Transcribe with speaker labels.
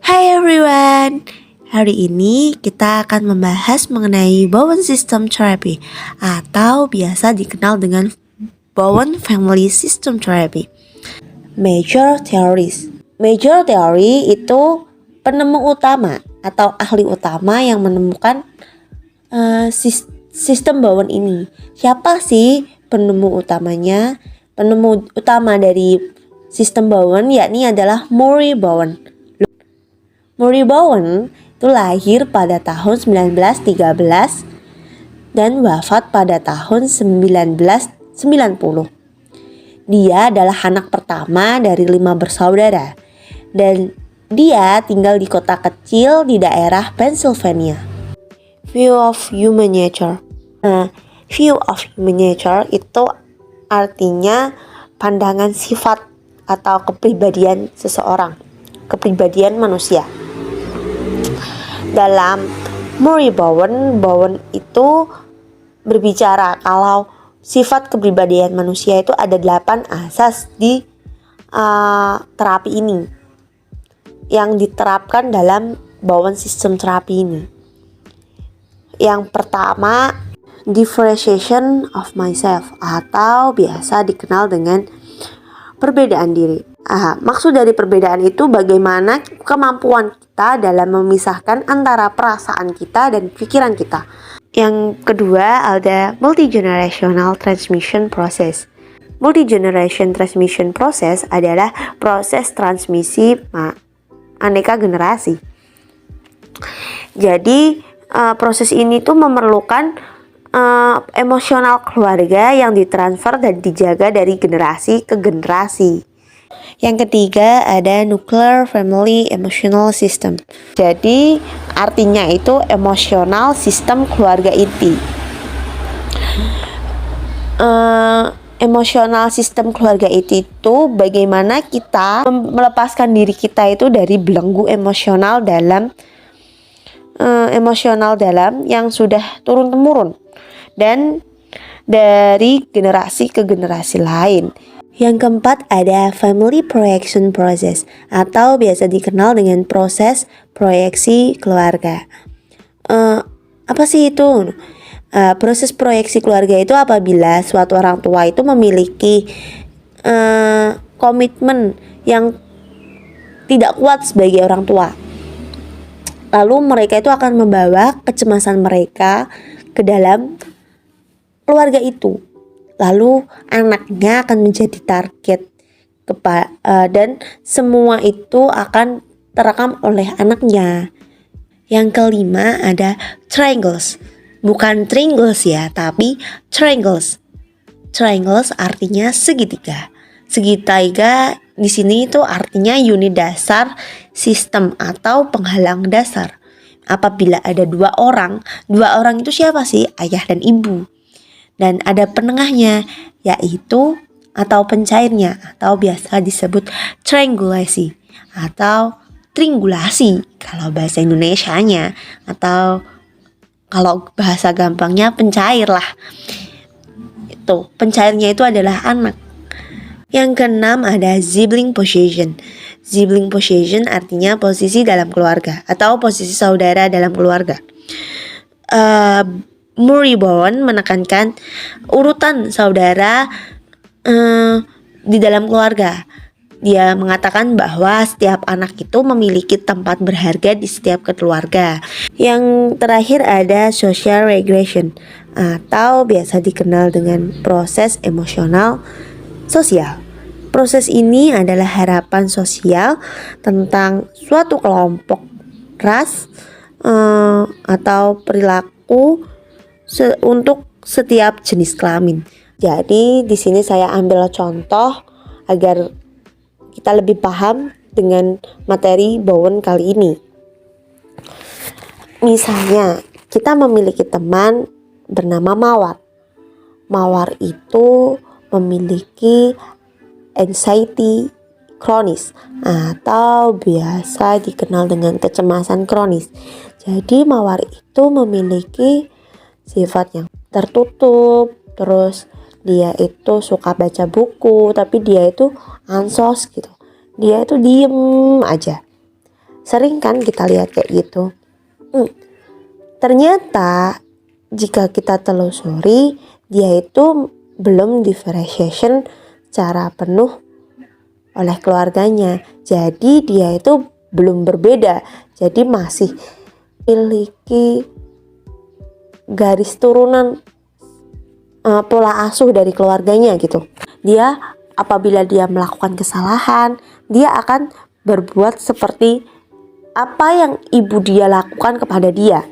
Speaker 1: Hai everyone, hari ini kita akan membahas mengenai Bowen System Therapy atau biasa dikenal dengan Bowen Family System Therapy. Major Theories. Major Theory itu penemu utama atau ahli utama yang menemukan sistem Bowen ini. Siapa sih penemu utamanya? Penemu utama dari sistem Bowen yakni adalah Murray Bowen. Murray Bowen itu lahir pada tahun 1913 dan wafat pada tahun 1990. Dia adalah anak pertama dari 5 bersaudara dan dia tinggal di kota kecil di daerah Pennsylvania. View of Human Nature. View of Human Nature itu artinya pandangan sifat atau kepribadian seseorang, kepribadian manusia. Dalam Murray Bowen itu berbicara kalau sifat kepribadian manusia itu ada 8 asas di terapi ini yang diterapkan dalam Bowen System Therapy ini. Yang pertama, differentiation of myself atau biasa dikenal dengan perbedaan diri. Maksud dari perbedaan itu bagaimana kemampuan kita dalam memisahkan antara perasaan kita dan pikiran kita. Yang kedua ada multi-generational transmission process. Multi-generation transmission process adalah proses transmisi aneka generasi. Jadi proses ini tuh memerlukan emosional keluarga yang ditransfer dan dijaga dari generasi ke generasi. Yang ketiga ada Nuclear Family Emotional System. Jadi artinya itu emosional sistem keluarga inti. Emosional sistem keluarga itu bagaimana kita melepaskan diri kita itu dari belenggu emosional dalam yang sudah turun-temurun dan dari generasi ke generasi lain. Yang keempat ada Family Projection Process atau biasa dikenal dengan proses proyeksi keluarga. Apa sih itu? Proses proyeksi keluarga itu apabila suatu orang tua itu memiliki komitmen yang tidak kuat sebagai orang tua. Lalu mereka itu akan membawa kecemasan mereka ke dalam keluarga itu. Lalu anaknya akan menjadi target dan semua itu akan terekam oleh anaknya. Yang kelima ada triangles. Bukan triangles ya, tapi triangles. Triangles artinya segitiga. Segitiga di sini itu artinya unit dasar sistem atau penghalang dasar. Apabila ada dua orang itu siapa sih? Ayah dan ibu. Dan ada penengahnya yaitu atau pencairnya atau biasa disebut triangulasi atau triangulasi kalau bahasa Indonesianya, atau kalau bahasa gampangnya pencair lah. Itu pencairnya itu adalah anak. Yang keenam ada sibling possession. Sibling possession artinya posisi dalam keluarga atau posisi saudara dalam keluarga. Murray Bowen menekankan urutan saudara di dalam keluarga. Dia mengatakan bahwa setiap anak itu memiliki tempat berharga di setiap keluarga. Yang terakhir ada social regression atau biasa dikenal dengan proses emosional sosial. Proses ini adalah harapan sosial tentang suatu kelompok, ras, atau perilaku untuk setiap jenis kelamin. Jadi di sini saya ambil contoh agar kita lebih paham dengan materi Bowen kali ini. Misalnya kita memiliki teman bernama Mawar. Mawar itu memiliki anxiety kronis atau biasa dikenal dengan kecemasan kronis. Jadi Mawar itu memiliki sifat yang tertutup, terus dia itu suka baca buku tapi dia itu ansos gitu. Dia itu diem aja. Sering kan kita lihat kayak gitu. Ternyata jika kita telusuri, dia itu belum differentiation secara penuh oleh keluarganya. Jadi dia itu belum berbeda. Jadi masih memiliki garis turunan pola asuh dari keluarganya gitu. Dia apabila dia melakukan kesalahan, dia akan berbuat seperti apa yang ibu dia lakukan kepada dia.